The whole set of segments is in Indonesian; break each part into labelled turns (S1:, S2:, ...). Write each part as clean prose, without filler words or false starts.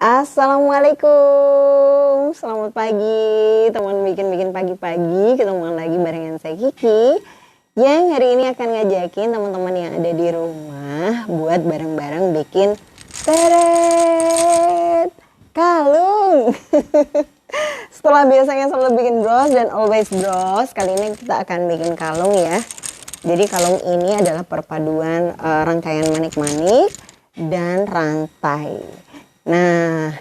S1: Assalamualaikum, selamat pagi teman bikin pagi-pagi. Ketemu lagi barengan saya Kiki, yang hari ini akan ngajakin teman-teman yang ada di rumah buat bareng-bareng bikin teret kalung. Setelah biasanya selalu bikin bros dan always bros, kali ini kita akan bikin kalung ya. Jadi kalung ini adalah perpaduan rangkaian manik-manik dan rantai. Nah,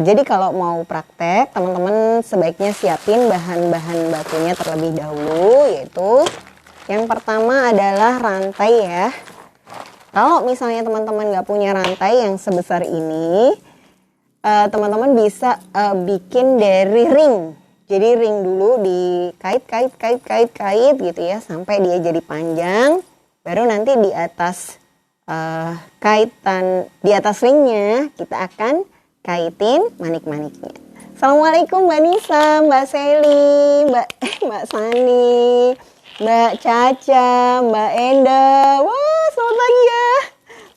S1: jadi kalau mau praktek, teman-teman sebaiknya siapin bahan-bahan bakunya terlebih dahulu, yaitu yang pertama adalah rantai ya. Kalau misalnya teman-teman nggak punya rantai yang sebesar ini, teman-teman bisa bikin dari ring. Jadi ring dulu dikait gitu ya, sampai dia jadi panjang, baru nanti di atas di atas ringnya kita akan kaitin manik-maniknya. Assalamualaikum Mbak Nisa, Mbak Seli, Mbak Sani, Mbak Caca, Mbak Enda. Wah, selamat pagi ya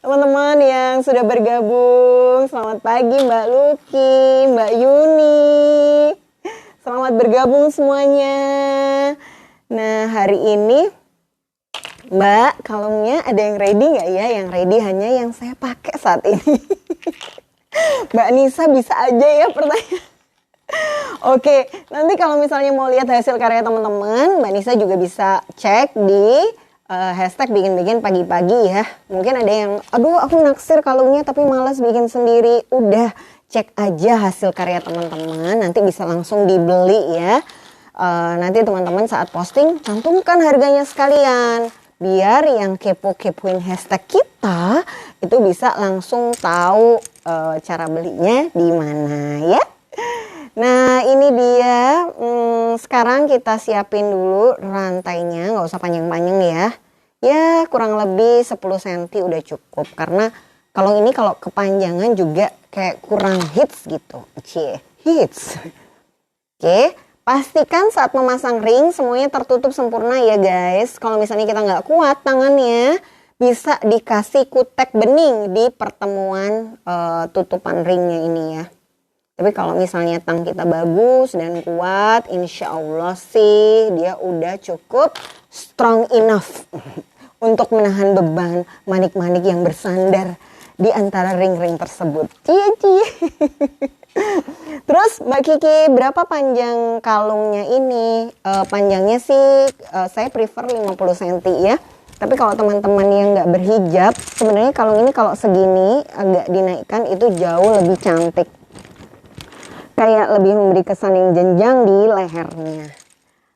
S1: teman-teman yang sudah bergabung. Selamat pagi Mbak Luki, Mbak Yuni. Selamat bergabung semuanya. Nah, hari ini Mbak, kalungnya ada yang ready nggak ya? Yang ready hanya yang saya pakai saat ini. Mbak Nisa bisa aja ya pertanyaan. Oke, nanti kalau misalnya mau lihat hasil karya teman-teman, Mbak Nisa juga bisa cek di hashtag bikin-bikin pagi-pagi ya. Mungkin ada yang, aduh aku naksir kalungnya tapi malas bikin sendiri. Udah, cek aja hasil karya teman-teman, nanti bisa langsung dibeli ya. Nanti teman-teman saat posting, cantumkan harganya sekalian. Biar yang kepo-kepoin hashtag kita itu bisa langsung tahu cara belinya di mana ya. Nah ini dia, sekarang kita siapin dulu rantainya, nggak usah panjang-panjang ya. Ya kurang lebih 10 cm udah cukup, karena kalau ini kalau kepanjangan juga kayak kurang hits gitu. Hits. Oke. Pastikan saat memasang ring semuanya tertutup sempurna ya guys. Kalau misalnya kita nggak kuat tangannya, bisa dikasih kutek bening di pertemuan tutupan ringnya ini ya. Tapi kalau misalnya tang kita bagus dan kuat, insya Allah sih dia udah cukup strong enough untuk menahan beban manik-manik yang bersandar di antara ring-ring tersebut. Cie. Terus Mbak Kiki, berapa panjang kalungnya ini? Panjangnya sih saya prefer 50 cm ya. Tapi kalau teman-teman yang nggak berhijab, sebenarnya kalung ini kalau segini agak dinaikkan itu jauh lebih cantik. Kayak lebih memberi kesan yang jenjang di lehernya.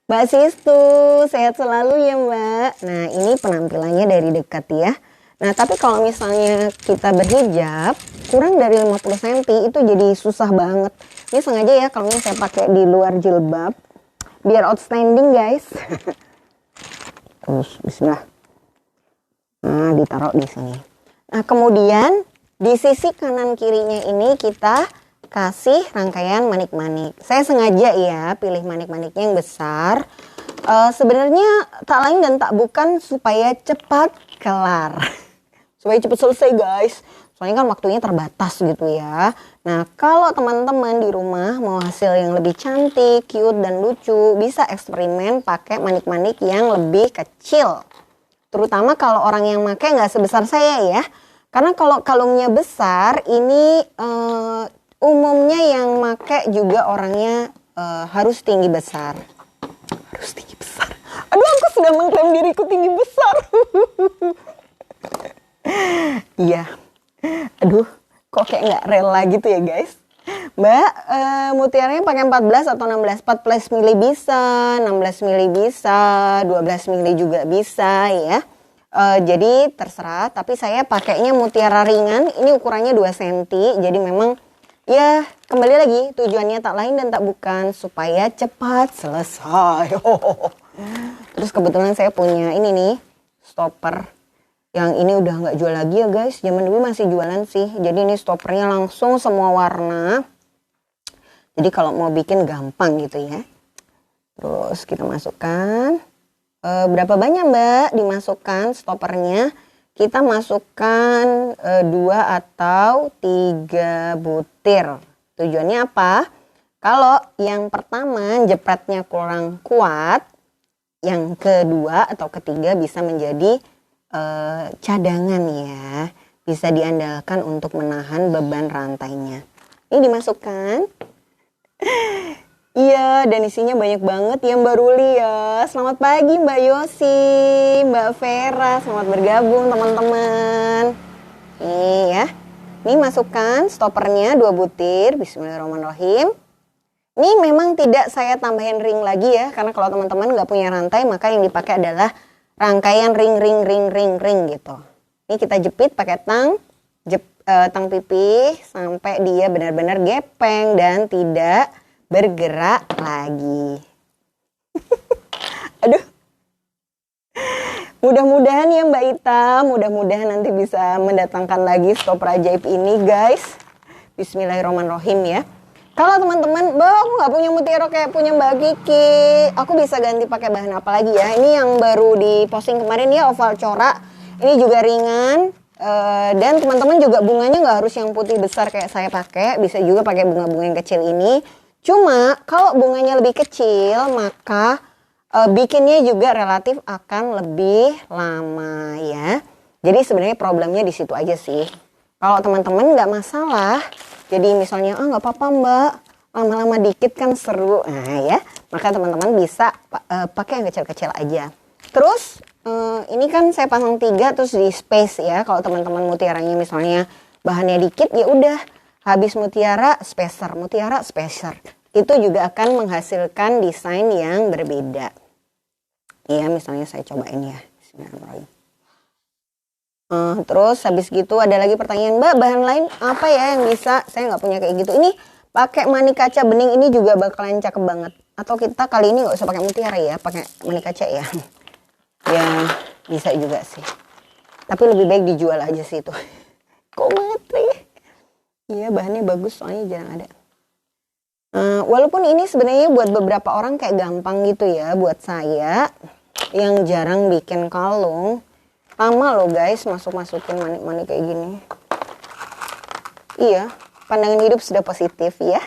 S1: Mbak Sistu, sehat selalu ya Mbak. Nah ini penampilannya dari dekat ya. Nah tapi kalau misalnya kita berhijab kurang dari 50 cm itu jadi susah banget. Ini sengaja ya kalau saya pakai di luar jilbab biar outstanding guys. Terus bismillah. Nah ditaruh di sini. Nah kemudian di sisi kanan kirinya ini kita kasih rangkaian manik-manik. Saya sengaja ya pilih manik-maniknya yang besar. Sebenarnya tak lain dan tak bukan supaya cepat kelar. Supaya cepat selesai guys. Soalnya kan waktunya terbatas gitu ya. Nah kalau teman-teman di rumah mau hasil yang lebih cantik, cute dan lucu, bisa eksperimen pakai manik-manik yang lebih kecil. Terutama kalau orang yang pakai nggak sebesar saya ya. Karena kalau kalungnya besar ini umumnya yang pakai juga orangnya harus tinggi besar. Harus tinggi besar. Aduh aku sudah mengklaim diriku tinggi besar. Iya, aduh kok kayak nggak rela gitu ya guys. Mbak, mutiaranya pakai 14 atau 16? 14 mili bisa, 16 mili bisa, 12 mili juga bisa ya. Jadi terserah, tapi saya pakainya mutiara ringan, ini ukurannya 2 cm. Jadi memang ya kembali lagi tujuannya tak lain dan tak bukan supaya cepat selesai. Terus kebetulan saya punya ini nih, stopper. Yang ini udah nggak jual lagi ya guys. Zaman dulu masih jualan sih. Jadi ini stoppernya langsung semua warna. Jadi kalau mau bikin gampang gitu ya. Terus kita masukkan. Berapa banyak Mbak dimasukkan stoppernya? kita masukkan 2 atau 3 butir. Tujuannya apa? Kalau yang pertama jepretnya kurang kuat, yang kedua atau ketiga bisa menjadi cadangan ya. Bisa diandalkan untuk menahan beban rantainya. Ini dimasukkan. Iya, dan isinya banyak banget ya Mbak Ruli ya. Selamat pagi Mbak Yosi, Mbak Vera, selamat bergabung teman-teman. Nih ya, ini masukkan stopernya 2 butir, bismillahirrahmanirrahim. Ini memang tidak saya tambahin ring lagi ya, karena kalau teman-teman nggak punya rantai, maka yang dipakai adalah rangkaian ring gitu. Ini kita jepit pakai tang pipih sampai dia benar-benar gepeng dan tidak bergerak lagi. Aduh. Mudah-mudahan ya Mbak Ita, mudah-mudahan nanti bisa mendatangkan lagi stopper ajaib ini guys. Bismillahirrahmanirrahim ya. Kalau teman-teman, Mbak aku nggak punya mutiara kayak punya Mbak Kiki, aku bisa ganti pakai bahan apa lagi ya? Ini yang baru di posting kemarin ya, oval corak. Ini juga ringan. Dan teman-teman juga bunganya nggak harus yang putih besar kayak saya pakai, bisa juga pakai bunga-bunga yang kecil ini. Cuma kalau bunganya lebih kecil maka bikinnya juga relatif akan lebih lama ya. Jadi sebenarnya problemnya di situ aja sih. Kalau teman-teman nggak masalah, jadi misalnya nggak apa-apa Mbak, lama-lama dikit kan seru. Nah ya, maka teman-teman bisa pakai yang kecil-kecil aja. Terus ini kan saya pasang 3 terus di space ya. Kalau teman-teman mutiaranya misalnya bahannya dikit ya udah habis mutiara spacer. Itu juga akan menghasilkan desain yang berbeda. Ya misalnya saya cobain ya. Bismillahirrahmanirrahim. Terus habis gitu ada lagi pertanyaan, Mbak bahan lain apa ya yang bisa? Saya nggak punya kayak gitu. Ini pakai manik kaca bening ini juga bakalan cakep banget. Atau kita kali ini nggak usah pakai mutiara ya, pakai manik kaca ya. Ya bisa juga sih. Tapi lebih baik dijual aja sih itu. Kok mati? Iya bahannya bagus soalnya jarang ada. Walaupun ini sebenarnya buat beberapa orang kayak gampang gitu ya, buat saya yang jarang bikin kalung lama loh guys masukin manik-manik kayak gini. Iya, pandangan hidup sudah positif ya.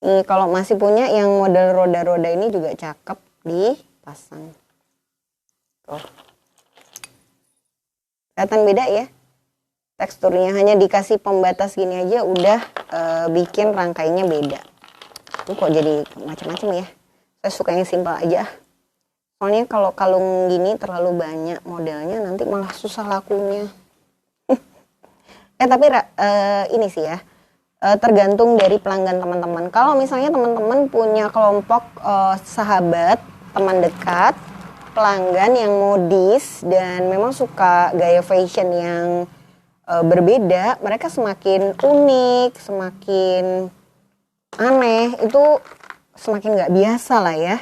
S1: Nih kalau masih punya yang model roda-roda ini juga cakep dipasang. Tuh. Kelihatan beda ya? Teksturnya hanya dikasih pembatas gini aja udah bikin rangkainya beda. Ini kok jadi macam-macam ya. Saya suka yang simpel aja. Soalnya kalau kalung gini terlalu banyak modelnya nanti malah susah lakunya. Tapi ini sih ya. Tergantung dari pelanggan teman-teman. Kalau misalnya teman-teman punya kelompok sahabat, teman dekat, pelanggan yang modis dan memang suka gaya fashion yang berbeda, mereka semakin unik, semakin aneh, itu semakin nggak biasa lah ya.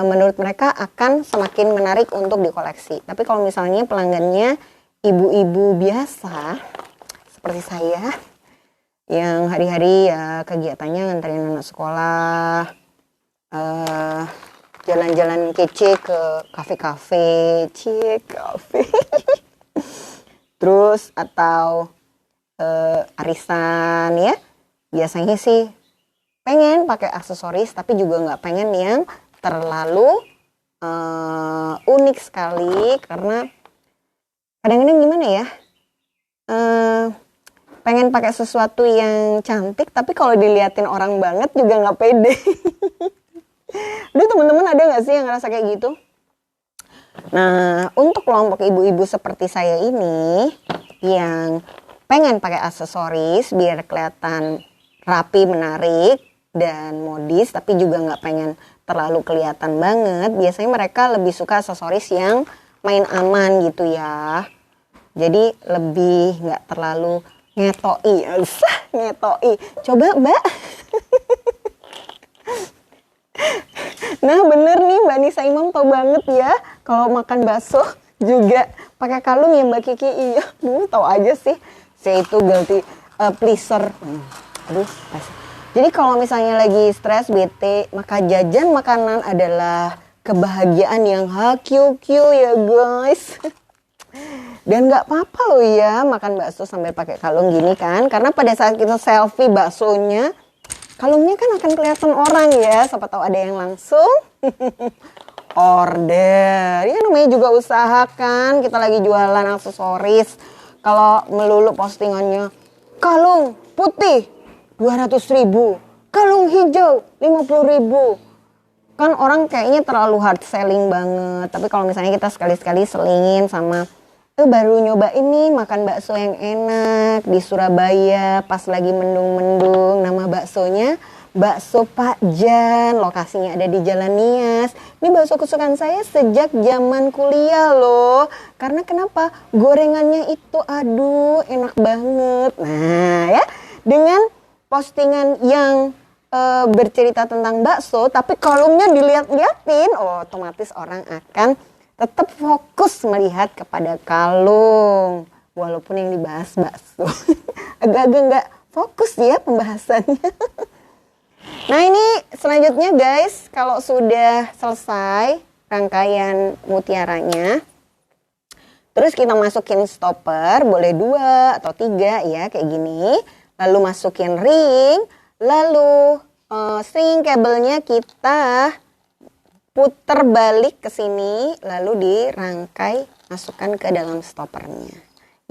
S1: Menurut mereka akan semakin menarik untuk dikoleksi. Tapi kalau misalnya pelanggannya ibu-ibu biasa seperti saya, yang hari-hari ya kegiatannya nganterin anak sekolah, jalan-jalan kece ke kafe-kafe, terus atau arisan ya, biasanya sih pengen pakai aksesoris tapi juga nggak pengen yang terlalu unik sekali karena kadang-kadang gimana ya, pengen pakai sesuatu yang cantik tapi kalau diliatin orang banget juga nggak pede. Aduh teman-teman ada nggak sih yang ngerasa kayak gitu? Nah, untuk kelompok ibu-ibu seperti saya ini yang pengen pakai aksesoris biar kelihatan rapi, menarik, dan modis, tapi juga nggak pengen terlalu kelihatan banget, biasanya mereka lebih suka aksesoris yang main aman gitu ya. Jadi lebih nggak terlalu ngetoi. Coba Mbak. Nah bener nih Mbak Nisa Imam tau banget ya. Kalau makan bakso juga pakai kalung ya Mbak Kiki. Iya, tahu aja sih. Saya itu guilty pleaser. Jadi kalau misalnya lagi stres, bete, maka jajan makanan adalah kebahagiaan yang hakiu-kiu ya guys. Dan nggak apa-apa loh ya makan bakso sambil pakai kalung gini kan. Karena pada saat kita selfie baksonya, kalungnya kan akan kelihatan orang ya. Siapa tahu ada yang langsung order. Ya namanya juga usaha kan. Kita lagi jualan aksesoris. Kalau melulu postingannya kalung putih 200.000, kalung hijau 50.000. Kan orang kayaknya terlalu hard selling banget. Tapi kalau misalnya kita sekali-sekali selingin sama baru nyoba ini makan bakso yang enak di Surabaya pas lagi mendung-mendung. Nama baksonya Bakso Pak Jan. Lokasinya ada di Jalan Nias. Ini bakso kesukaan saya sejak zaman kuliah loh. Karena kenapa? Gorengannya itu aduh enak banget. Nah ya, dengan postingan yang bercerita tentang bakso tapi kalungnya dilihat-liatin, otomatis orang akan tetap fokus melihat kepada kalung walaupun yang dibahas bakso. Agak-agak nggak fokus ya pembahasannya. Nah ini selanjutnya guys, kalau sudah selesai rangkaian mutiaranya, terus kita masukin stopper, boleh 2 atau 3 ya kayak gini. Lalu masukin ring, lalu string kabelnya kita putar balik ke sini, lalu dirangkai, masukkan ke dalam stoppernya.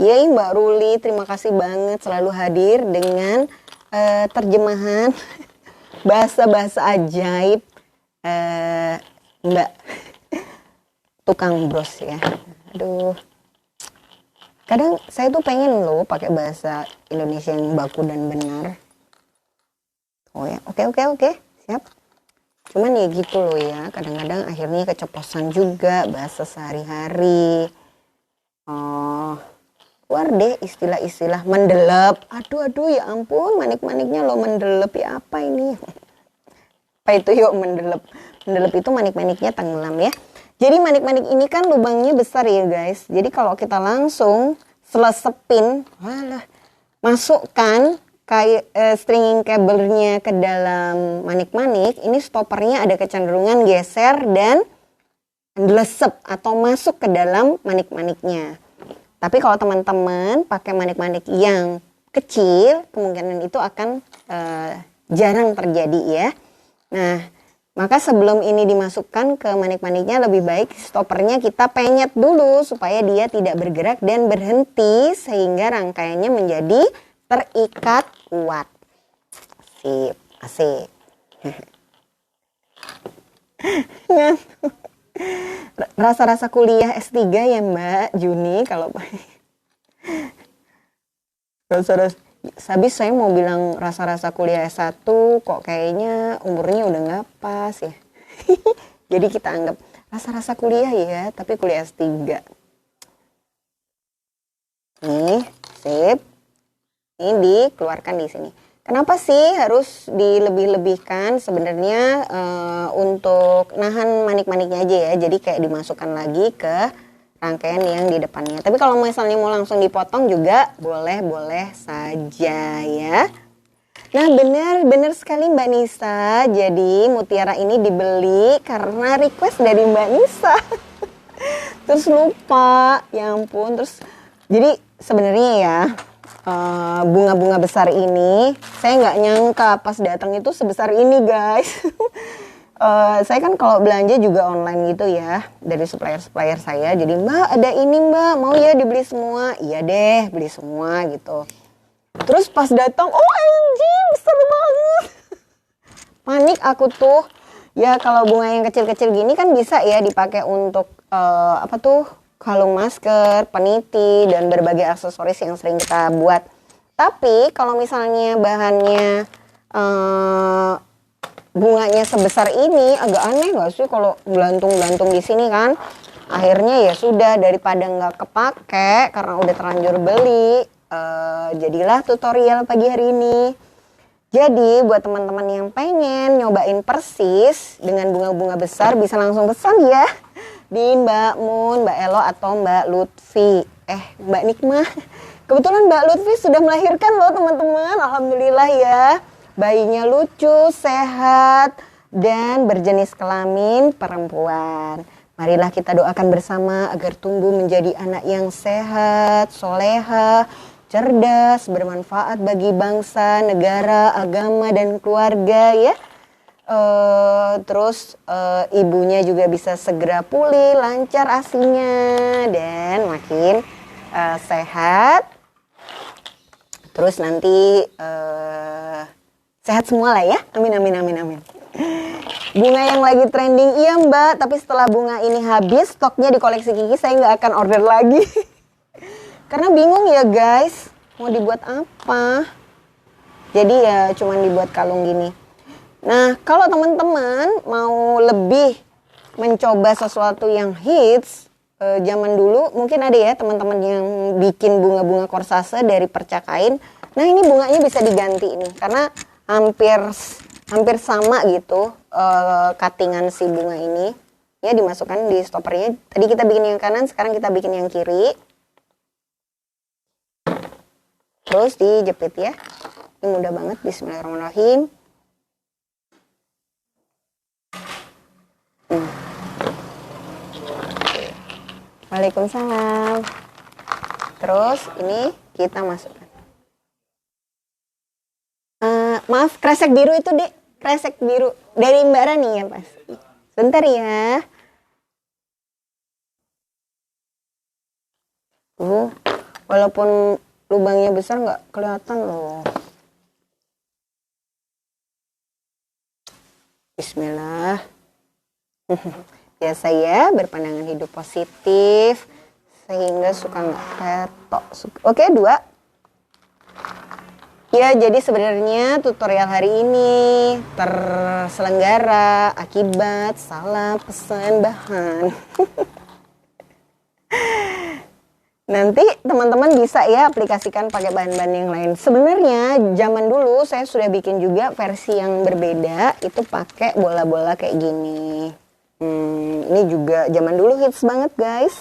S1: Yeay Mbak Ruli, terima kasih banget selalu hadir dengan terjemahan bahasa-bahasa ajaib Mbak tukang bros ya. Aduh, kadang saya tuh pengen loh pakai bahasa Indonesia yang baku dan benar. Oh ya, oke, siap. Cuman ya gitu loh ya, kadang-kadang akhirnya keceplosan juga bahasa sehari-hari. Keluar deh istilah-istilah mendelep. Aduh ya ampun, manik-maniknya lo mendelep ya apa ini? Apa itu yuk mendelep? Mendelep itu manik-maniknya tenggelam ya. Jadi manik-manik ini kan lubangnya besar ya guys. Jadi kalau kita langsung selesepin, masukkan kayak stringing kabelnya ke dalam manik-manik, ini stoppernya ada kecenderungan geser dan lesep atau masuk ke dalam manik-maniknya. Tapi kalau teman-teman pakai manik-manik yang kecil, kemungkinan itu akan jarang terjadi ya. Nah, maka sebelum ini dimasukkan ke manik-maniknya lebih baik stoppernya kita penyet dulu supaya dia tidak bergerak dan berhenti sehingga rangkaiannya menjadi terikat kuat. Sip, asik. Rasa-rasa kuliah S3 ya Mbak Juni kalau rasa-rasa habis saya mau bilang rasa-rasa kuliah S1 kok kayaknya umurnya udah nggak pas ya. Jadi kita anggap rasa-rasa kuliah ya, tapi kuliah S3. Nih, sip. Ini dikeluarkan di sini. Kenapa sih harus dilebih-lebihkan? Sebenarnya untuk nahan manik-maniknya aja ya. Jadi kayak dimasukkan lagi ke rangkaian yang di depannya. Tapi kalau misalnya mau langsung dipotong juga boleh-boleh saja ya. Nah benar sekali Mbak Nisa. Jadi mutiara ini dibeli karena request dari Mbak Nisa. Terus lupa, ya ampun. Terus jadi sebenarnya ya bunga-bunga besar ini saya nggak nyangka pas datang itu sebesar ini guys. Saya kan kalau belanja juga online gitu ya dari supplier saya. Jadi Mbak ada ini Mbak, mau ya dibeli semua? Iya deh beli semua gitu. Terus pas datang OMG besar banget. Panik aku tuh. Ya kalau bunga yang kecil-kecil gini kan bisa ya dipakai untuk kalung masker, peniti, dan berbagai aksesoris yang sering kita buat. Tapi kalau misalnya bahannya bunganya sebesar ini, agak aneh nggak sih kalau gelantung-gelantung di sini kan? Akhirnya ya sudah, daripada nggak kepake karena udah terlanjur beli, jadilah tutorial pagi hari ini. Jadi buat teman-teman yang pengen nyobain persis dengan bunga-bunga besar bisa langsung pesan ya di Mbak Mun, Mbak Elo atau Mbak Lutfi. Mbak Nikmah. Kebetulan Mbak Lutfi sudah melahirkan loh teman-teman. Alhamdulillah ya. Bayinya lucu, sehat, dan berjenis kelamin perempuan. Marilah kita doakan bersama agar tumbuh menjadi anak yang sehat, soleha, cerdas, bermanfaat bagi bangsa, negara, agama, dan keluarga ya. Terus ibunya juga bisa segera pulih, lancar asinya, dan makin sehat. Terus nanti sehat semua lah ya. Amin, amin, amin, amin. Bunga yang lagi trending, iya mbak. Tapi setelah bunga ini habis, stoknya di koleksi Kiki saya nggak akan order lagi. Karena bingung ya guys, mau dibuat apa. Jadi ya cuman dibuat kalung gini. Nah, kalau teman-teman mau lebih mencoba sesuatu yang hits, zaman dulu mungkin ada ya teman-teman yang bikin bunga-bunga korsase dari perca kain. Nah, ini bunganya bisa diganti ini karena hampir sama gitu cuttingan si bunga ini. Ya, dimasukkan di stoppernya. Tadi kita bikin yang kanan, sekarang kita bikin yang kiri. Terus dijepit ya. Ini mudah banget, bismillahirrahmanirrahim. Waalaikumsalam. Terus ini kita masukkan. Maaf, kresek biru itu dek, kresek biru dari Mbak Rani ya pasti. Bentar ya. Walaupun lubangnya besar nggak kelihatan loh. Bismillah. Biasa ya, berpandangan hidup positif sehingga suka nggak ketok. Oke, 2. Ya, jadi sebenarnya tutorial hari ini terselenggara akibat salah pesan bahan. Nanti teman-teman bisa ya aplikasikan pakai bahan-bahan yang lain. Sebenarnya zaman dulu saya sudah bikin juga versi yang berbeda, itu pakai bola-bola kayak gini. Ini juga zaman dulu hits banget guys.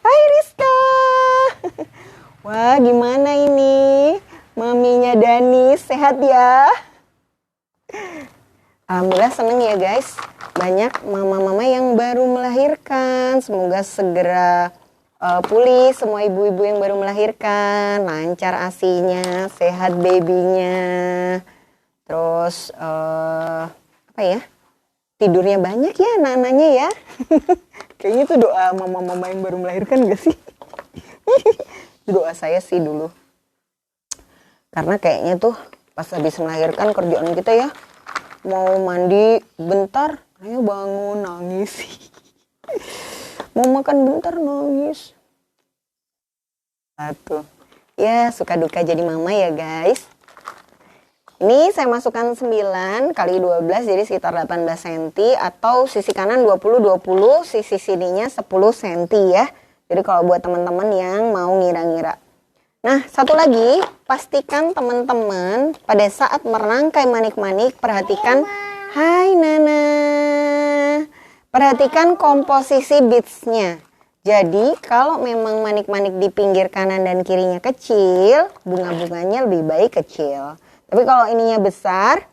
S1: Hai Rizka. Wah, gimana ini? Maminya Dani sehat ya? Alhamdulillah seneng ya guys. Banyak mama-mama yang baru melahirkan. Semoga segera pulih semua ibu-ibu yang baru melahirkan. Lancar asinya, sehat babynya. Terus apa ya? Tidurnya banyak ya anak-anaknya ya. Kayaknya itu doa mama-mama yang baru melahirkan gak sih? Doa saya sih dulu. Karena kayaknya tuh pas habis melahirkan kerjaan kita ya, mau mandi bentar, ayo bangun nangis. Mau makan bentar nangis. Satu. Ya suka duka jadi mama ya guys. Ini saya masukkan 9 kali 12 jadi sekitar 18 cm atau sisi kanan 20-20, sisi sininya 10 cm ya. Jadi kalau buat teman-teman yang mau ngira-ngira. Nah, satu lagi, pastikan teman-teman pada saat merangkai manik-manik perhatikan, hai Nana. Perhatikan komposisi beadsnya. Jadi kalau memang manik-manik di pinggir kanan dan kirinya kecil, bunga-bunganya lebih baik kecil. Tapi kalau ininya besar,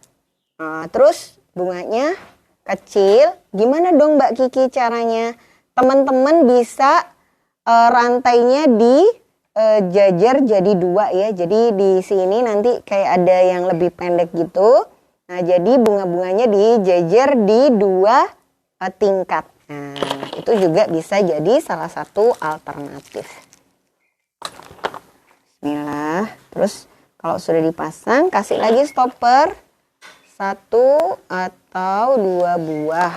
S1: terus bunganya kecil, gimana dong Mbak Kiki caranya? Teman-teman bisa rantainya di jajar jadi 2 ya. Jadi di sini nanti kayak ada yang lebih pendek gitu. Nah, jadi bunga-bunganya dijajar di 2 tingkat. Nah, itu juga bisa jadi salah satu alternatif. Bismillah. Terus kalau sudah dipasang, kasih lagi stopper 1 atau 2 buah.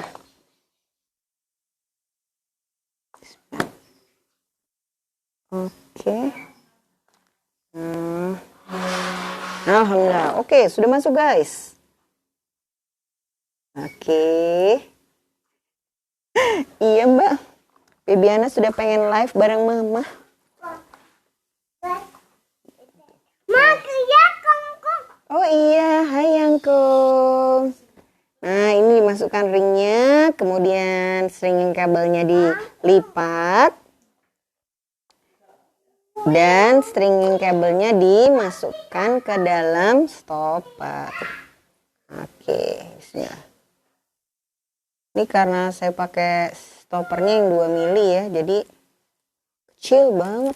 S1: Oke. Alhamdulillah. Oke, sudah masuk guys. Oke. Iya Mbak. Bibiana sudah pengen live bareng Mama. Oh iya, hai Yangkung. Nah, ini dimasukkan ringnya, kemudian stringing kabelnya dilipat. Dan stringing kabelnya dimasukkan ke dalam stopper. Oke, bismillah. Ini karena saya pakai stoppernya yang 2 mili ya, jadi kecil banget.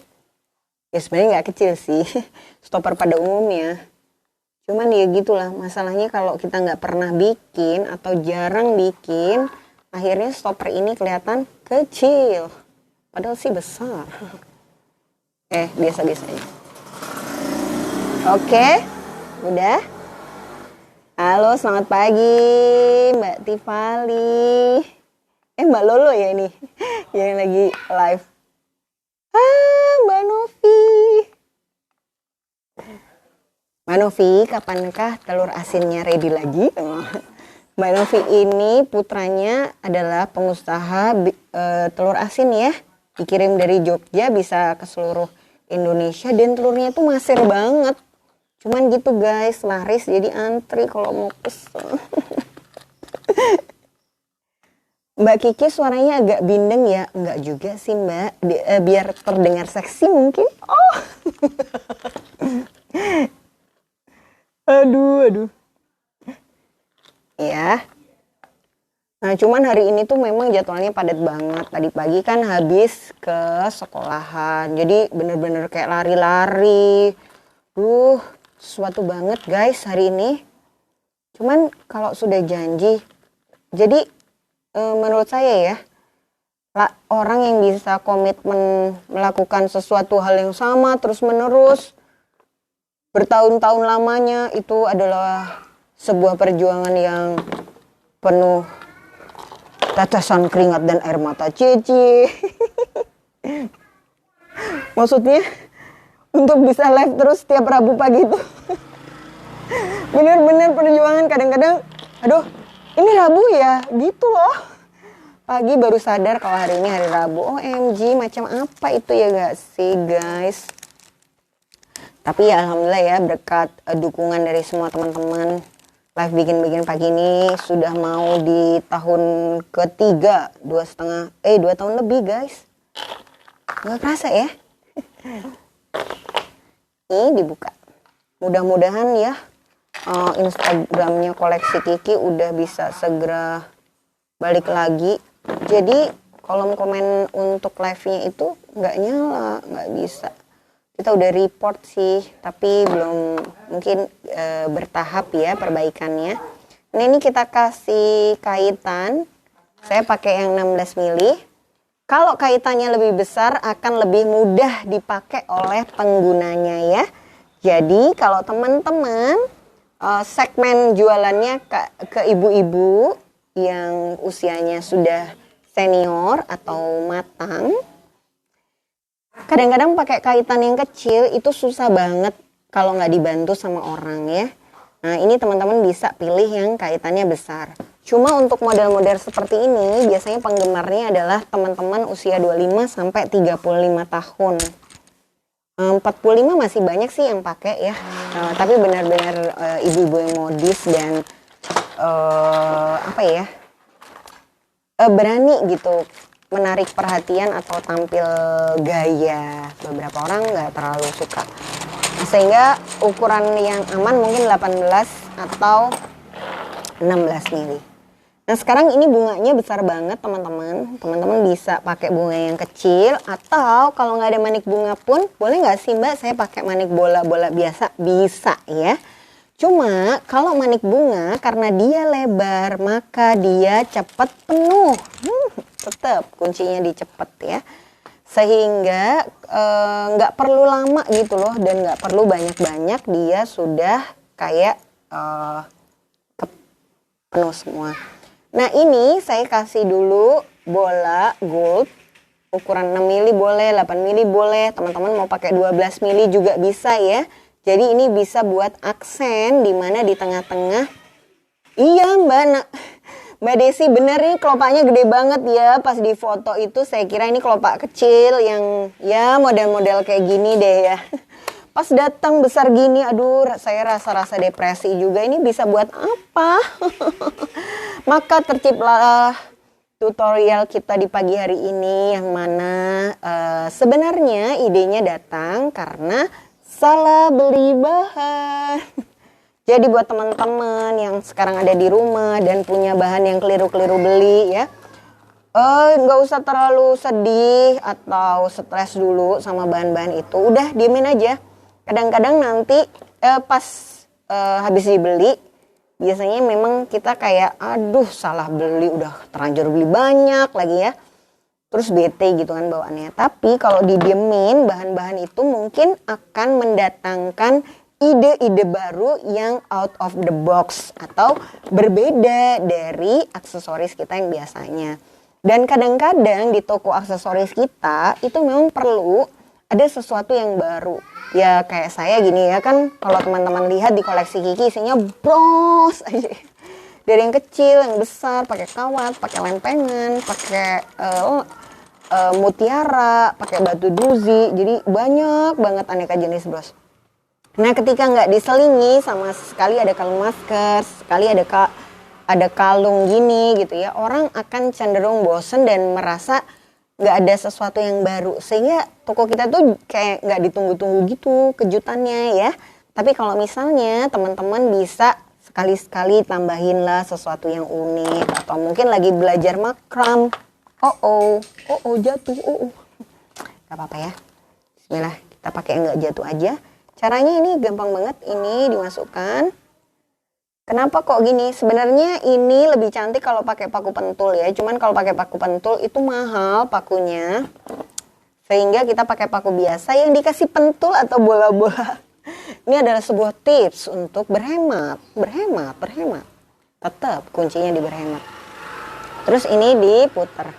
S1: Ya sebenarnya nggak kecil sih, stopper pada umumnya. Cuman ya gitulah, masalahnya kalau kita nggak pernah bikin atau jarang bikin, akhirnya stopper ini kelihatan kecil. Padahal sih besar. Biasa-biasa aja. Oke, udah. Halo, selamat pagi Mbak Tifali. Mbak Lolo ya ini yang lagi live. Mbak Novi. Mbak Novi, kapankah telur asinnya ready lagi? Mbak Novi ini putranya adalah pengusaha telur asin ya. Dikirim dari Jogja bisa ke seluruh Indonesia dan telurnya itu masir banget. Cuman gitu guys, laris jadi antri kalau mau pesen. Mbak Kiki suaranya agak bindeng ya? Enggak juga sih Mbak, biar terdengar seksi mungkin. Oh. Aduh. Ya. Nah cuman hari ini tuh memang jadwalnya padat banget. Tadi pagi kan habis ke sekolahan. Jadi bener-bener kayak lari-lari. Sesuatu banget guys hari ini. Cuman kalau sudah janji. Jadi menurut saya ya. Orang yang bisa komitmen melakukan sesuatu hal yang sama terus menerus. Bertahun-tahun lamanya itu adalah sebuah perjuangan yang penuh tetesan keringat dan air mata Cici. Maksudnya untuk bisa live terus setiap Rabu pagi itu bener-bener perjuangan. Kadang-kadang aduh ini Rabu ya gitu loh, pagi baru sadar kalau hari ini hari Rabu. OMG macam apa itu ya gak sih guys. Tapi ya alhamdulillah ya berkat dukungan dari semua teman-teman, live bikin pagi ini sudah mau di tahun ketiga, 2 tahun lebih guys. Nggak kerasa ya. Ini dibuka. Mudah-mudahan ya Instagramnya Koleksi Kiki udah bisa segera balik lagi. Jadi kolom komen untuk live-nya itu nggak nyala, nggak bisa. Kita udah report sih, tapi belum mungkin bertahap ya perbaikannya. Nah ini kita kasih kaitan. Saya pakai yang 16 mili. Kalau kaitannya lebih besar akan lebih mudah dipakai oleh penggunanya ya. Jadi kalau teman-teman segmen jualannya ke ibu-ibu yang usianya sudah senior atau matang, kadang-kadang pakai kaitan yang kecil itu susah banget kalau nggak dibantu sama orang ya. Nah ini teman-teman bisa pilih yang kaitannya besar. Cuma untuk model-model seperti ini biasanya penggemarnya adalah teman-teman usia 25 sampai 35 tahun. 45 masih banyak sih yang pakai ya. Tapi benar-benar ibu-ibu yang modis dan berani gitu menarik perhatian atau tampil gaya. Beberapa orang nggak terlalu suka. Sehingga ukuran yang aman mungkin 18 atau 16 mili. Nah sekarang ini bunganya besar banget teman-teman. Teman-teman bisa pakai bunga yang kecil atau kalau nggak ada manik bunga pun boleh nggak sih Mbak saya pakai manik bola-bola biasa? Bisa ya. Cuma kalau manik bunga karena dia lebar maka dia cepat penuh. Tetap kuncinya di cepet ya. Sehingga nggak perlu lama gitu loh dan nggak perlu banyak-banyak, dia sudah kayak penuh semua. Nah ini saya kasih dulu bola gold ukuran 6 mili boleh, 8 mili boleh, teman-teman mau pakai 12 mili juga bisa ya. Jadi ini bisa buat aksen di mana di tengah-tengah. Iya Mbak Desi bener nih kelopaknya gede banget ya. Pas di foto itu saya kira ini kelopak kecil yang ya model-model kayak gini deh ya. Pas datang besar gini, aduh saya rasa-rasa depresi juga. Ini bisa buat apa? Maka terciptalah tutorial kita di pagi hari ini yang mana sebenarnya idenya datang karena salah beli bahan. Jadi buat teman-teman yang sekarang ada di rumah dan punya bahan yang keliru-keliru beli ya, nggak usah terlalu sedih atau stres dulu sama bahan-bahan itu. Udah diemin aja. Kadang-kadang nanti pas habis dibeli, biasanya memang kita kayak aduh salah beli, udah terlanjur beli banyak lagi ya. Terus bete gitu kan bawaannya. Tapi kalau didiemin bahan-bahan itu mungkin akan mendatangkan ide-ide baru yang out of the box atau berbeda dari aksesoris kita yang biasanya. Dan kadang-kadang di toko aksesoris kita itu memang perlu ada sesuatu yang baru. Ya kayak saya gini ya kan, kalau teman-teman lihat di koleksi Kiki isinya bros aja. Dari yang kecil, yang besar, pakai kawat, pakai lempengan, pakai mutiara, pakai batu duzi. Jadi banyak banget aneka jenis bros. Nah ketika nggak diselingi sama sekali ada kalung masker, sekali ada kalung gini gitu ya, orang akan cenderung bosen dan merasa nggak ada sesuatu yang baru, sehingga toko kita tuh kayak nggak ditunggu-tunggu gitu kejutannya ya. Tapi kalau misalnya teman-teman bisa sekali-sekali tambahin lah sesuatu yang unik, atau mungkin lagi belajar makram, jatuh, gak apa-apa ya, bismillah, kita pakai yang nggak jatuh aja. Caranya ini gampang banget, ini dimasukkan. Kenapa kok gini? Sebenarnya ini lebih cantik kalau pakai paku pentul ya. Cuman kalau pakai paku pentul itu mahal pakunya. Sehingga kita pakai paku biasa yang dikasih pentul atau bola-bola. Ini adalah sebuah tips untuk berhemat. Tetap kuncinya di berhemat. Terus ini diputar.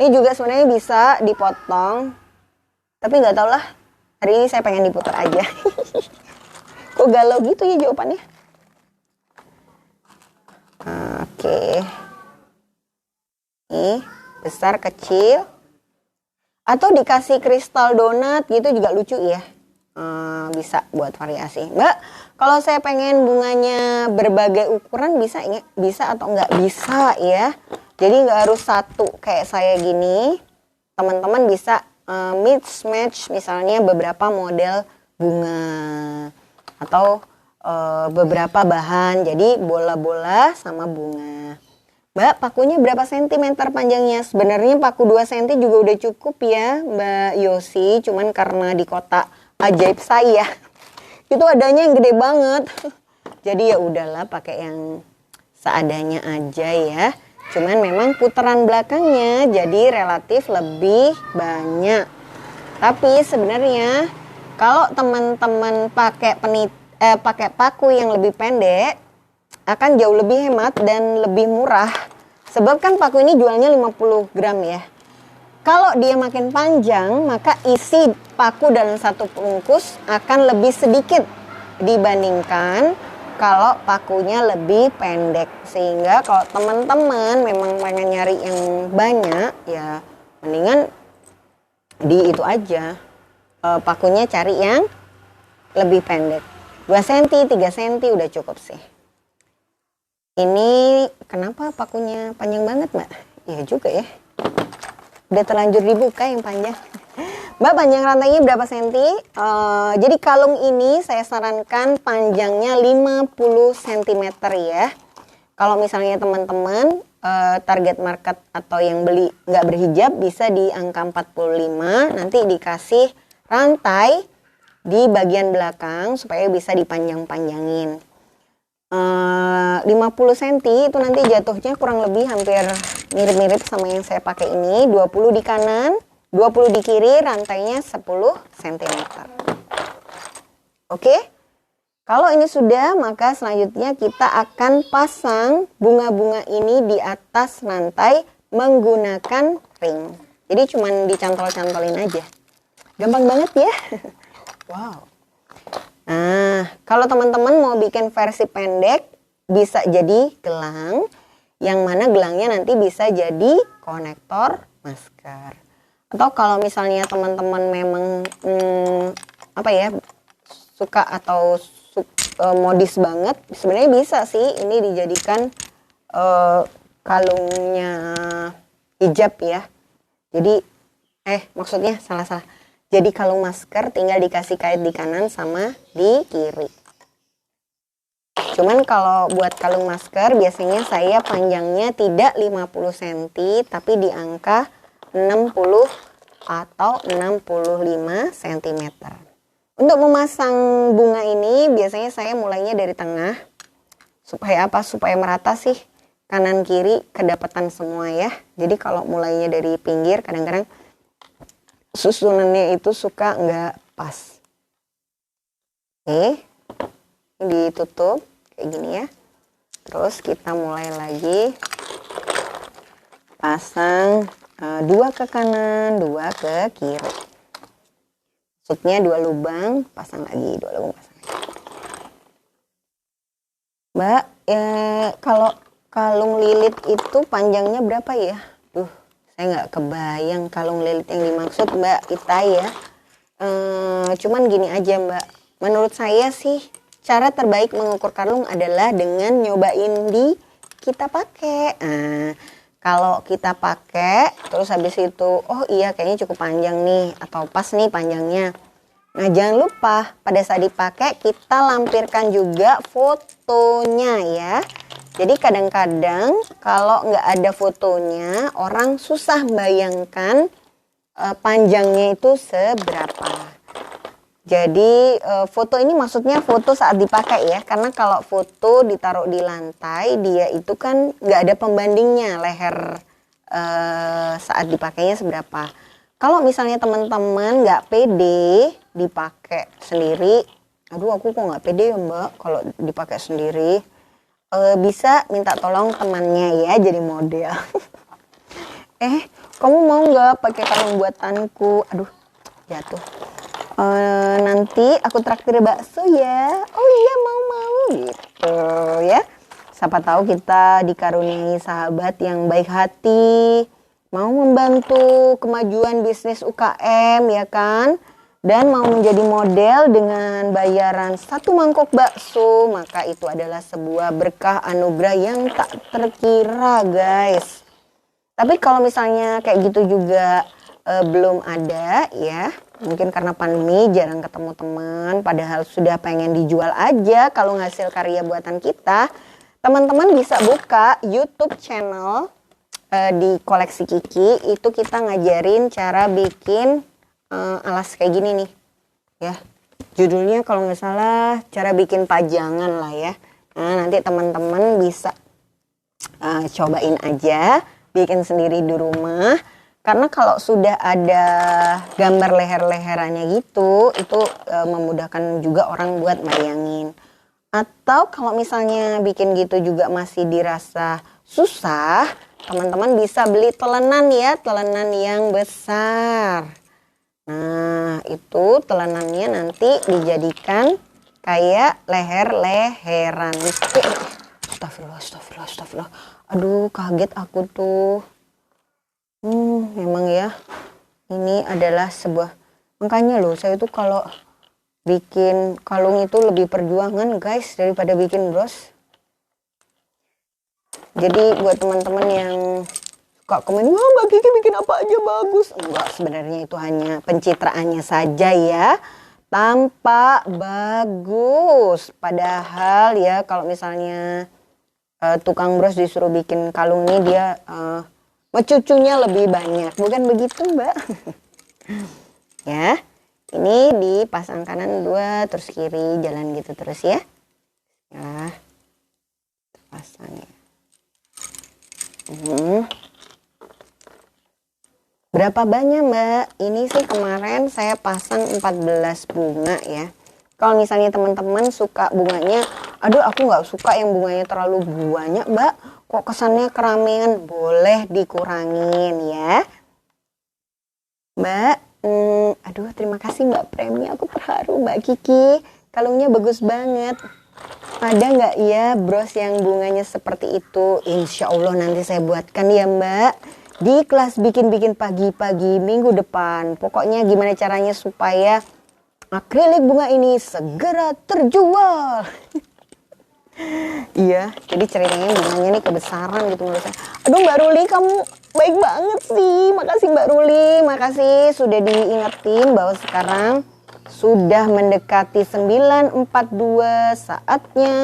S1: Ini juga sebenarnya bisa dipotong. Tapi nggak tau lah. Hari ini saya pengen diputar aja. Kok galau gitu ya jawabannya? Oke. Nih, besar kecil. Atau dikasih kristal donat gitu juga lucu ya. Bisa buat variasi. Mbak, kalau saya pengen bunganya berbagai ukuran bisa atau nggak bisa ya. Jadi nggak harus satu kayak saya gini. Teman-teman bisa mix match misalnya beberapa model bunga atau beberapa bahan. Jadi bola-bola sama bunga. Mbak, pakunya berapa sentimeter panjangnya? Sebenarnya paku 2 cm juga udah cukup ya Mbak Yosi. Cuman karena di kota ajaib saya itu adanya yang gede banget. Jadi ya udahlah pakai yang seadanya aja ya. Cuman memang putaran belakangnya jadi relatif lebih banyak. Tapi sebenarnya kalau teman-teman pakai pakai paku yang lebih pendek akan jauh lebih hemat dan lebih murah. Sebab kan paku ini jualnya 50 gram ya. Kalau dia makin panjang maka isi paku dalam satu bungkus akan lebih sedikit dibandingkan kalau pakunya lebih pendek. Sehingga kalau teman-teman memang pengen nyari yang banyak ya mendingan di itu aja. Pakunya cari yang lebih pendek. 2 cm, 3 cm udah cukup sih. Ini kenapa pakunya panjang banget Mbak? Iya juga ya. Udah terlanjur dibuka yang panjang. Mbak, panjang rantainya berapa senti? Jadi kalung ini saya sarankan panjangnya 50 cm ya. Kalau misalnya teman-teman target market atau yang beli nggak berhijab bisa di angka 45. Nanti dikasih rantai di bagian belakang supaya bisa dipanjang-panjangin. 50 cm itu nanti jatuhnya kurang lebih hampir mirip-mirip sama yang saya pakai ini. 20 di kanan, 20 di kiri, rantainya 10 cm. Oke? Kalau ini sudah, maka selanjutnya kita akan pasang bunga-bunga ini di atas rantai menggunakan ring. Jadi cuman dicantol-cantolin aja. Gampang banget ya. Wow. Nah, kalau teman-teman mau bikin versi pendek, bisa jadi gelang. Yang mana gelangnya nanti bisa jadi konektor masker. Atau kalau misalnya teman-teman memang suka atau modis banget, sebenarnya bisa sih ini dijadikan kalungnya hijab ya. Jadi maksudnya salah. Jadi kalung masker tinggal dikasih kait di kanan sama di kiri. Cuman kalau buat kalung masker biasanya saya panjangnya tidak 50 cm tapi di angka 60 atau 65 cm. Untuk memasang bunga ini biasanya saya mulainya dari tengah. Supaya apa? Supaya merata sih. Kanan kiri kedapatan semua ya. Jadi kalau mulainya dari pinggir kadang-kadang susunannya itu suka nggak pas. Oke, ditutup kayak gini ya. Terus kita mulai lagi pasang 2 ke kanan, 2 ke kiri. Maksudnya 2 lubang, pasang lagi 2 lubang, pasang lagi. Mbak, kalau kalung lilit itu panjangnya berapa ya? Saya nggak kebayang kalung lilit yang dimaksud Mbak kita ya. Cuman gini aja Mbak, menurut saya sih cara terbaik mengukur kalung adalah dengan nyobain di kita pakai. Kalau kita pakai terus habis itu, oh iya kayaknya cukup panjang nih atau pas nih panjangnya. Nah jangan lupa pada saat dipakai kita lampirkan juga fotonya ya. Jadi kadang-kadang kalau nggak ada fotonya orang susah bayangkan panjangnya itu seberapa. Jadi foto ini maksudnya foto saat dipakai ya. Karena kalau foto ditaruh di lantai dia itu kan nggak ada pembandingnya leher saat dipakainya seberapa. Kalau misalnya teman-teman nggak pede dipakai sendiri, aduh aku kok nggak pede ya Mbak kalau dipakai sendiri. Bisa minta tolong temannya ya jadi model. Kamu mau nggak pakai kalung buatanku? Aduh jatuh. Nanti aku traktir bakso ya. Oh iya mau gitu ya. Siapa tahu kita dikaruniai sahabat yang baik hati, mau membantu kemajuan bisnis UKM ya kan. Dan mau menjadi model dengan bayaran 1 mangkok bakso, maka itu adalah sebuah berkah anugerah yang tak terkira guys. Tapi kalau misalnya kayak gitu juga belum ada ya, mungkin karena pandemi jarang ketemu teman, padahal sudah pengen dijual aja kalau hasil karya buatan kita, teman-teman bisa buka YouTube channel di Koleksi Kiki, itu kita ngajarin cara bikin alas kayak gini nih ya, judulnya kalau nggak salah cara bikin pajangan lah ya. Nah nanti teman-teman bisa cobain aja bikin sendiri di rumah, karena kalau sudah ada gambar leher-leherannya gitu itu memudahkan juga orang buat bayangin. Atau kalau misalnya bikin gitu juga masih dirasa susah, teman-teman bisa beli telenan ya, telenan yang besar. Nah itu telenannya nanti dijadikan kayak leher-leheran. Astagfirullah. Aduh kaget aku tuh. Memang ya ini adalah sebuah, makanya loh saya tuh kalau bikin kalung itu lebih perjuangan guys daripada bikin bros. Jadi buat teman-teman yang suka komen, wah Mbak Kiki bikin apa aja bagus. Enggak, sebenarnya itu hanya pencitraannya saja ya. Tampak bagus. Padahal ya kalau misalnya tukang bros disuruh bikin kalung ini dia mencucunya lebih banyak. Bukan begitu Mbak? Ya, ini dipasang kanan 2 terus kiri jalan gitu terus ya. Ya, pasang ya. Berapa banyak Mbak? Ini sih kemarin saya pasang 14 bunga ya. Kalau misalnya teman-teman suka bunganya, aduh aku nggak suka yang bunganya terlalu banyak Mbak, kok kesannya keramaian, boleh dikurangin ya Mbak. Aduh terima kasih Mbak Premi, aku terharu Mbak Kiki, kalungnya bagus banget. Ada nggak ya bros yang bunganya seperti itu? Insya Allah nanti saya buatkan ya Mbak di kelas bikin-bikin pagi-pagi minggu depan. Pokoknya gimana caranya supaya akrilik bunga ini segera terjual. Iya, jadi ceritanya bunganya nih kebesaran gitu menurut saya. Aduh Mbak Ruli kamu baik banget sih. Makasih Mbak Ruli, makasih sudah diingetin bahwa sekarang sudah mendekati 9.42, saatnya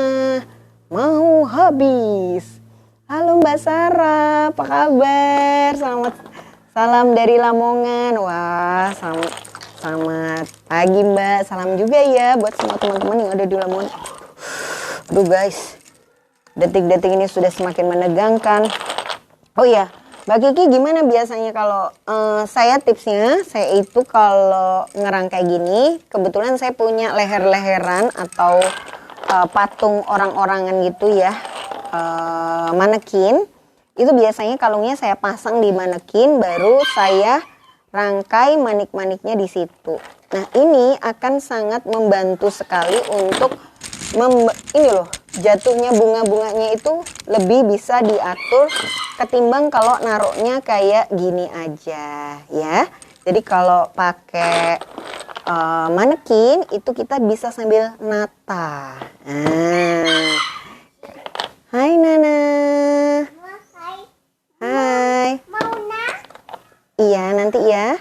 S1: mau habis. Halo Mbak Sarah, apa kabar? Salam dari Lamongan. Wah, selamat pagi Mbak. Salam juga ya buat semua teman-teman yang ada di Lamongan. Aduh guys, detik-detik ini sudah semakin menegangkan. Oh ya, Mbak Kiki gimana biasanya kalau saya tipsnya, saya itu kalau ngerangkai gini, kebetulan saya punya leher-leheran atau patung orang-orangan gitu ya, manekin. Itu biasanya kalungnya saya pasang di manekin, baru saya rangkai manik-maniknya di situ. Nah ini akan sangat membantu sekali untuk ini loh, jatuhnya bunga-bunganya itu lebih bisa diatur ketimbang kalau naruhnya kayak gini aja ya. Jadi kalau pakai manekin itu kita bisa sambil nata. Nah. Hai Nana. Hai. Mau nak? Iya nanti ya.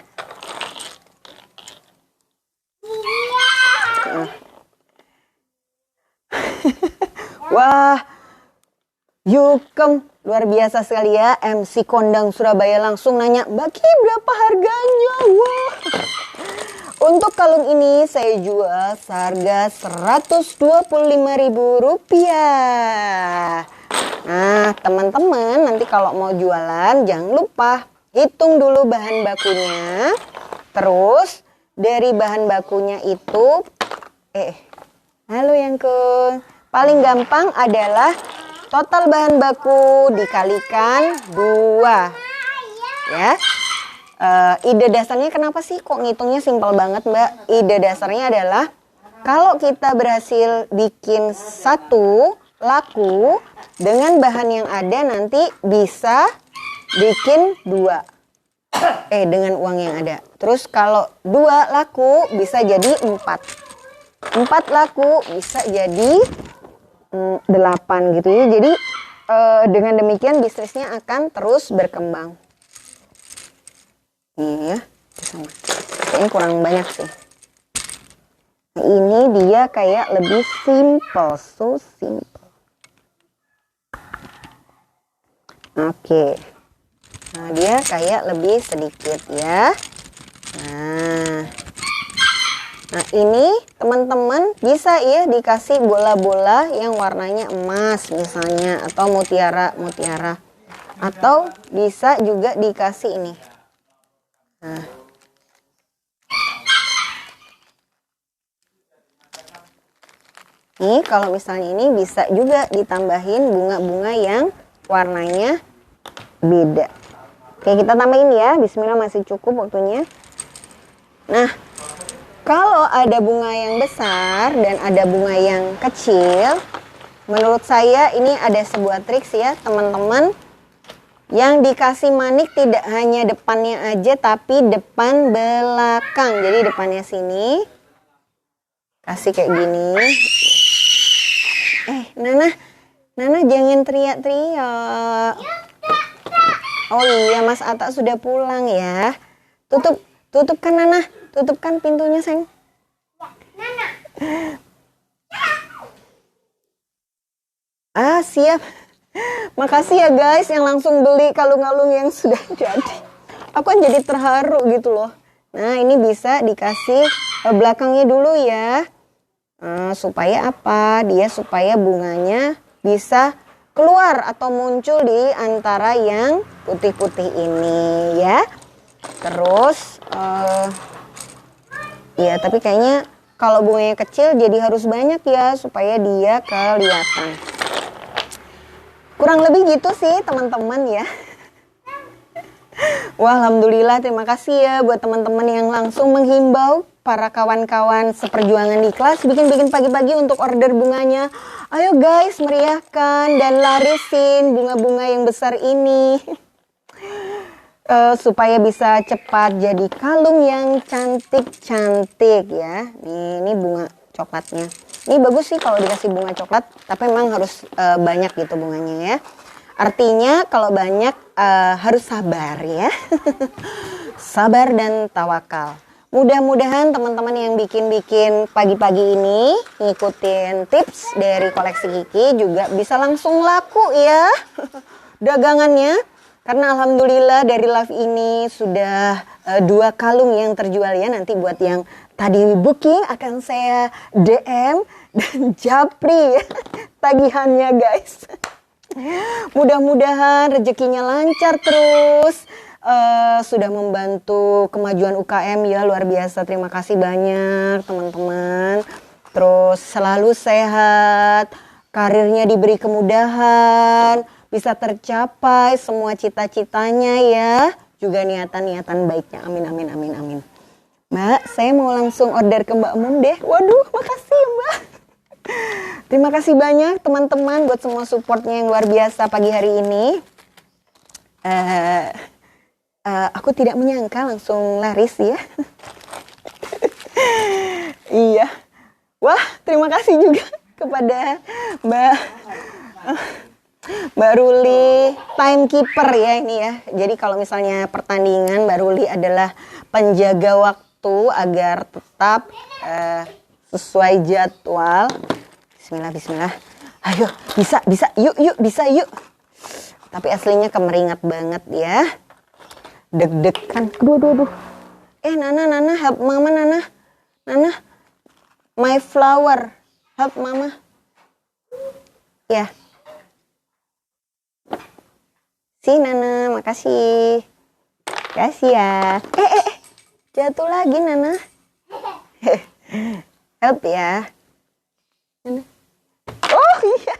S1: Wah, Yukem luar biasa sekali ya, MC Kondang Surabaya langsung nanya, Mbak Ki berapa harganya? Wah, untuk kalung ini saya jual seharga Rp125.000. Nah teman-teman nanti kalau mau jualan jangan lupa hitung dulu bahan bakunya. Terus dari bahan bakunya itu, halo Yangkun. Paling gampang adalah total bahan baku dikalikan 2 ya. Ide dasarnya kenapa sih kok ngitungnya simpel banget Mbak? Ide dasarnya adalah kalau kita berhasil bikin 1 laku dengan bahan yang ada nanti bisa bikin 2 dengan uang yang ada. Terus kalau 2 laku bisa jadi 4 laku bisa jadi 8 gitu ya. Jadi dengan demikian bisnisnya akan terus berkembang. Ini ya, kayaknya kurang banyak sih. Nah, ini dia kayak lebih simple, so simple. Oke. Nah dia kayak lebih sedikit ya. Nah ini teman-teman bisa ya dikasih bola-bola yang warnanya emas misalnya, atau mutiara atau bisa juga dikasih ini. Nah. Nih kalau misalnya ini bisa juga ditambahin bunga-bunga yang warnanya beda. Oke kita tambahin ya, bismillah masih cukup waktunya. Nah kalau ada bunga yang besar dan ada bunga yang kecil, menurut saya ini ada sebuah trik ya teman-teman. Yang dikasih manik tidak hanya depannya aja tapi depan belakang. Jadi depannya sini, kasih kayak gini. Nana jangan teriak-teriak. Oh iya Mas Atta sudah pulang ya. Tutupkan Nana. Tutupkan pintunya, sayang. Nana. Siap. Makasih ya guys yang langsung beli kalung-kalung yang sudah jadi. Aku kan jadi terharu gitu loh. Nah, ini bisa dikasih belakangnya dulu ya. Supaya apa? Supaya bunganya bisa keluar atau muncul di antara yang putih-putih ini ya. Terus ya, tapi kayaknya kalau bunganya kecil jadi harus banyak ya supaya dia kelihatan. Kurang lebih gitu sih teman-teman ya. Wah, alhamdulillah terima kasih ya buat teman-teman yang langsung menghimbau para kawan-kawan seperjuangan di kelas bikin-bikin pagi-pagi untuk order bunganya. Ayo guys, meriahkan dan larisin bunga-bunga yang besar ini. Supaya bisa cepat jadi kalung yang cantik-cantik ya. Ini bunga coklatnya. Ini bagus sih kalau dikasih bunga coklat, tapi memang harus banyak gitu bunganya ya. Artinya kalau banyak harus sabar ya. Sabar dan tawakal. Mudah-mudahan teman-teman yang bikin-bikin pagi-pagi ini ngikutin tips dari koleksi Kiki juga bisa langsung laku ya dagangannya. Karena alhamdulillah dari live ini sudah 2 kalung yang terjual ya. Nanti buat yang tadi booking akan saya DM dan japri tagihannya guys. Mudah-mudahan rezekinya lancar terus. Sudah membantu kemajuan UKM ya, luar biasa. Terima kasih banyak teman-teman. Terus selalu sehat, karirnya diberi kemudahan, bisa tercapai semua cita-citanya ya, juga niatan-niatan baiknya. Amin amin amin amin. Mbak, saya mau langsung order ke Mbak Mum deh. Waduh, makasih Mbak. Terima kasih banyak teman-teman buat semua supportnya yang luar biasa pagi hari ini. Aku tidak menyangka langsung laris ya. Iya. Wah, terima kasih juga kepada Mbak Ruli, timekeeper ya ini ya. Jadi kalau misalnya pertandingan, Mbak Ruli adalah penjaga waktu agar tetap sesuai jadwal. Bismillah, bismillah. Ayo, bisa, yuk, bisa, yuk. Tapi aslinya kemeringat banget ya. Deg-degan. Aduh. Nana, help mama Nana. Nana, my flower, help mama. Ya. Si Nana, makasih. Kasih ya. Jatuh lagi Nana. Help ya. Nana. Oh iya.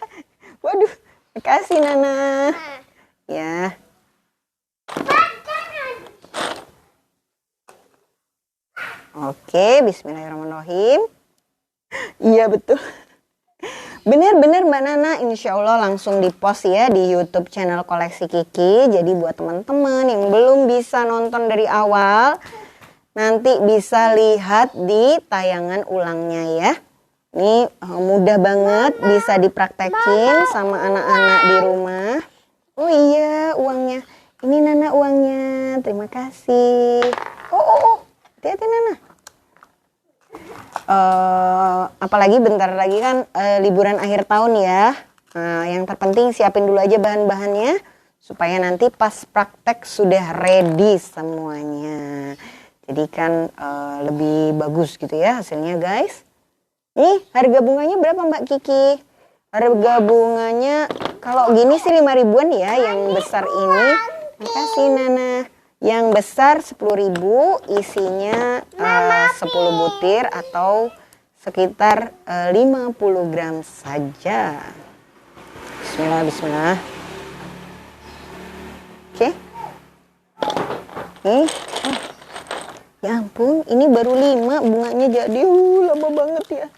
S1: Waduh, makasih Nana. Ya. Oke, bismillahirrahmanirrahim. Iya betul. Bener Mbak Nana, insya Allah langsung dipost ya di YouTube channel Koleksi Kiki. Jadi buat teman-teman yang belum bisa nonton dari awal, nanti bisa lihat di tayangan ulangnya ya. Ini mudah banget, bisa dipraktekin sama anak-anak di rumah. Oh iya, uangnya. Ini Nana uangnya, terima kasih. Oh. Hati-hati Nana. Apalagi bentar lagi kan liburan akhir tahun ya. Yang terpenting siapin dulu aja bahan-bahannya supaya nanti pas praktek sudah ready semuanya. Jadi kan lebih bagus gitu ya hasilnya guys. Nih harga bunganya berapa Mbak Kiki? Harga bunganya kalau gini sih 5 ribuan ya yang besar ini. Makasih Nana. Yang besar 10.000, isinya 10 butir atau sekitar 50 gram saja. Bismillah. Oke. Nih. Ya ampun, ini baru 5 bunganya jadi lama banget ya.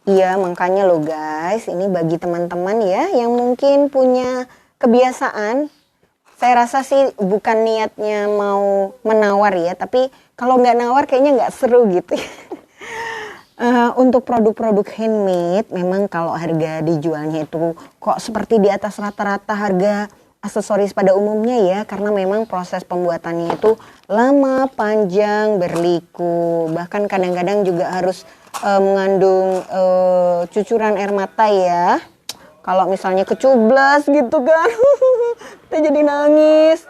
S1: Iya, makanya loh guys, ini bagi teman-teman ya yang mungkin punya kebiasaan. Saya rasa sih bukan niatnya mau menawar ya, tapi kalau nggak nawar kayaknya nggak seru gitu. Untuk produk-produk handmade, memang kalau harga dijualnya itu kok seperti di atas rata-rata harga aksesoris pada umumnya ya, karena memang proses pembuatannya itu lama, panjang, berliku, bahkan kadang-kadang juga harus mengandung cucuran air mata ya. Kalau misalnya kecublas gitu kan, kita jadi nangis.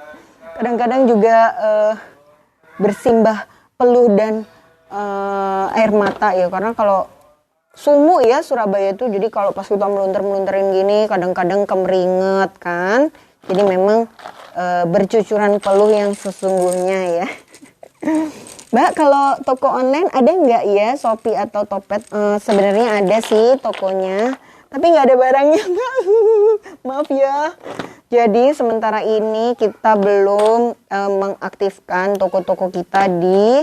S1: Kadang-kadang juga bersimbah peluh dan air mata ya. Karena kalau sumuk ya Surabaya itu, jadi kalau pas kita melunter-melunterin gini, kadang-kadang kemeringet kan. Jadi memang bercucuran peluh yang sesungguhnya ya. Mbak, kalau toko online ada nggak ya Shopee atau Topet? Sebenarnya ada sih tokonya. Tapi nggak ada barangnya Mbak. Maaf ya. Jadi sementara ini kita belum mengaktifkan toko-toko kita di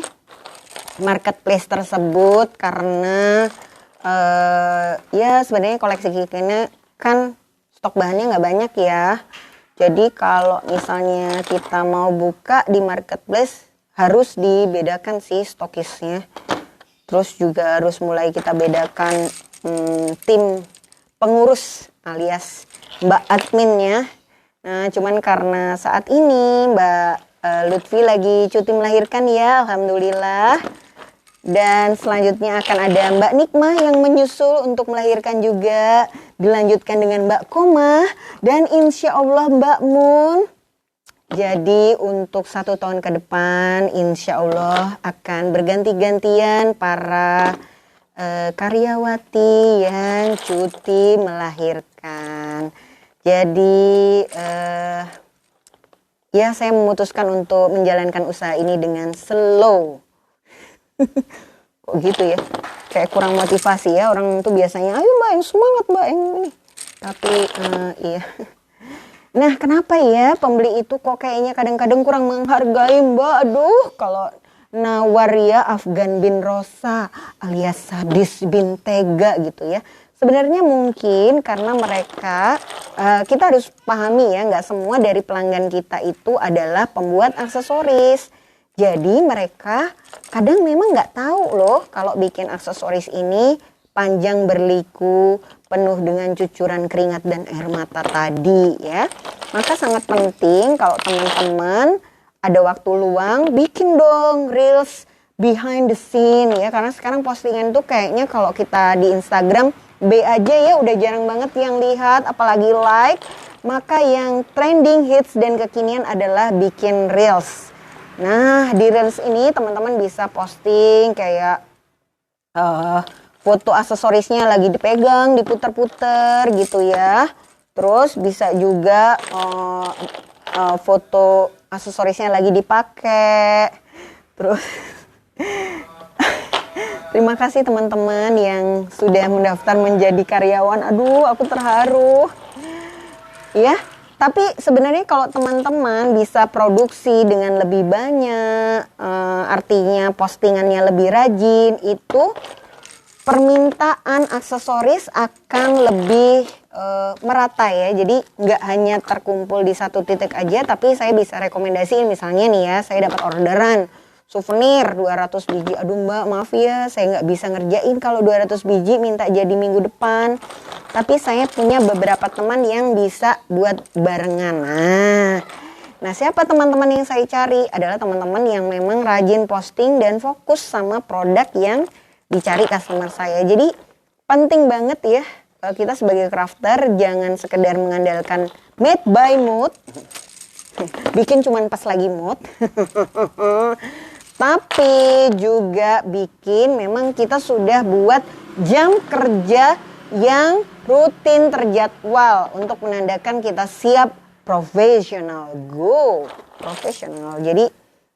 S1: marketplace tersebut. Karena ya sebenarnya koleksi kita kan stok bahannya nggak banyak ya. Jadi kalau misalnya kita mau buka di marketplace harus dibedakan sih stokisnya. Terus juga harus mulai kita bedakan tim pengurus alias Mbak adminnya. Nah, cuman karena saat ini Mbak Lutfi lagi cuti melahirkan ya, alhamdulillah. Dan selanjutnya akan ada Mbak Nikmah yang menyusul untuk melahirkan juga. Dilanjutkan dengan Mbak Komah dan insya Allah Mbak Mun. Jadi untuk 1 tahun ke depan insya Allah akan berganti-gantian para karyawati yang cuti melahirkan. Jadi ya saya memutuskan untuk menjalankan usaha ini dengan slow. Kok gitu ya? Kayak kurang motivasi ya, orang tuh biasanya ayo Mbak yang semangat Mbak yang ini. Tapi iya. Nah kenapa ya pembeli itu kok kayaknya kadang-kadang kurang menghargai Mbak? Aduh kalau Nawaria Afgan bin Rosa alias sadis bin tega gitu ya. Sebenarnya mungkin karena mereka, kita harus pahami ya, nggak semua dari pelanggan kita itu adalah pembuat aksesoris. Jadi mereka kadang memang nggak tahu loh kalau bikin aksesoris ini panjang berliku, penuh dengan cucuran keringat dan air mata tadi ya. Maka sangat penting kalau teman-teman ada waktu luang, bikin dong reels behind the scene ya. Karena sekarang postingan tuh kayaknya kalau kita di Instagram B aja ya udah jarang banget yang lihat, apalagi like. Maka yang trending, hits, dan kekinian adalah bikin reels. Nah di reels ini teman-teman bisa posting kayak foto aksesorisnya lagi dipegang, diputer-puter gitu ya. Terus bisa juga foto aksesorisnya lagi dipakai. Terus terima kasih teman-teman yang sudah mendaftar menjadi karyawan. Aduh, aku terharu. Ya, tapi sebenarnya kalau teman-teman bisa produksi dengan lebih banyak, artinya postingannya lebih rajin, itu permintaan aksesoris akan lebih merata ya. Jadi nggak hanya terkumpul di satu titik aja, tapi saya bisa rekomendasiin misalnya nih ya, saya dapat orderan souvenir 200 biji. Aduh Mbak maaf ya saya nggak bisa ngerjain kalau 200 biji, minta jadi minggu depan. Tapi saya punya beberapa teman yang bisa buat barengan. Nah siapa teman-teman yang saya cari? Adalah teman-teman yang memang rajin posting dan fokus sama produk yang dicari customer saya. Jadi penting banget ya kita sebagai crafter jangan sekedar mengandalkan made by mood. Bikin cuman pas lagi mood. Tapi juga bikin memang kita sudah buat jam kerja yang rutin terjadwal untuk menandakan kita siap profesional. Go profesional. Jadi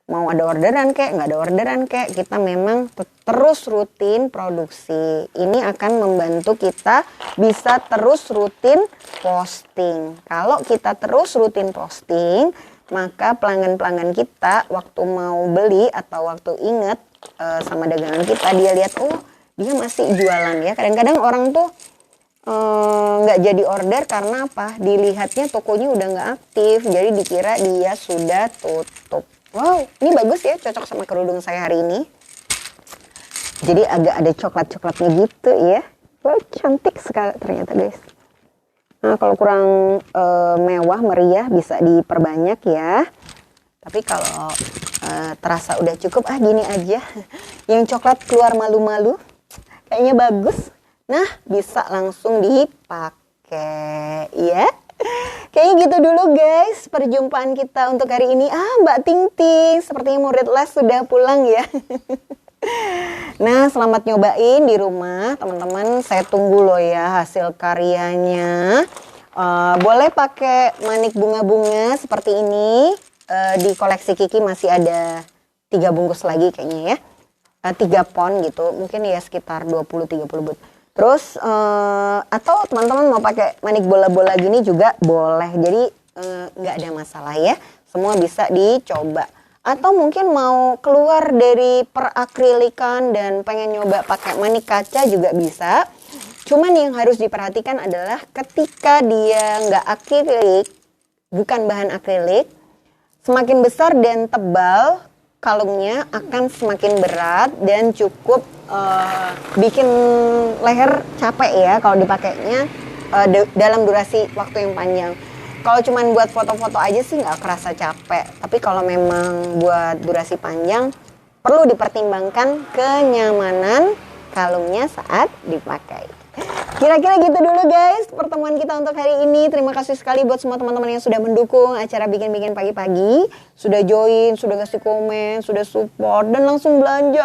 S1: mau ada orderan kek, nggak ada orderan kek, kita memang terus rutin produksi. Ini akan membantu kita bisa terus rutin posting. Kalau kita terus rutin posting, maka pelanggan-pelanggan kita waktu mau beli atau waktu inget sama dagangan kita, dia lihat oh dia masih jualan ya. Kadang-kadang orang tuh nggak jadi order karena apa? Dilihatnya tokonya udah nggak aktif, jadi dikira dia sudah tutup. Wow, ini bagus ya, cocok sama kerudung saya hari ini. Jadi agak ada coklat-coklatnya gitu ya. Wah, cantik sekali ternyata guys. Nah, kalau kurang mewah, meriah bisa diperbanyak ya. Tapi kalau terasa udah cukup, gini aja. Yang coklat keluar malu-malu, kayaknya bagus. Nah, bisa langsung dipakai ya. Kayaknya gitu dulu guys perjumpaan kita untuk hari ini. Mbak Ting Ting, sepertinya murid les sudah pulang ya. Nah, selamat nyobain di rumah teman-teman. Saya tunggu loh ya hasil karyanya. Boleh pakai manik bunga-bunga seperti ini. Di koleksi Kiki masih ada 3 bungkus lagi kayaknya ya. 3 pon gitu, mungkin ya sekitar 20-30 but. Terus atau teman-teman mau pakai manik bola-bola gini juga boleh. Jadi nggak ada masalah ya. Semua bisa dicoba. Atau mungkin mau keluar dari perakrilikan dan pengen nyoba pakai manik kaca juga bisa. Cuman yang harus diperhatikan adalah ketika dia nggak akrilik, bukan bahan akrilik, semakin besar dan tebal kalungnya akan semakin berat dan cukup bikin leher capek ya kalau dipakainya dalam durasi waktu yang panjang. Kalau cuman buat foto-foto aja sih nggak kerasa capek. Tapi kalau memang buat durasi panjang, perlu dipertimbangkan kenyamanan kalungnya saat dipakai. Kira-kira gitu dulu guys pertemuan kita untuk hari ini. Terima kasih sekali buat semua teman-teman yang sudah mendukung acara bikin-bikin pagi-pagi. Sudah join, sudah kasih komen, sudah support, dan langsung belanja.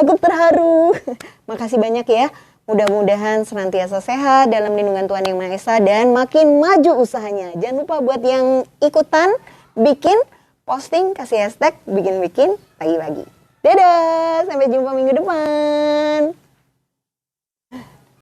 S1: Aku terharu. Makasih banyak ya. Mudah-mudahan senantiasa sehat dalam lindungan Tuhan Yang Maha Esa dan makin maju usahanya. Jangan lupa buat yang ikutan bikin, posting, kasih hashtag bikin-bikin pagi-pagi. Dadah, sampai jumpa minggu depan.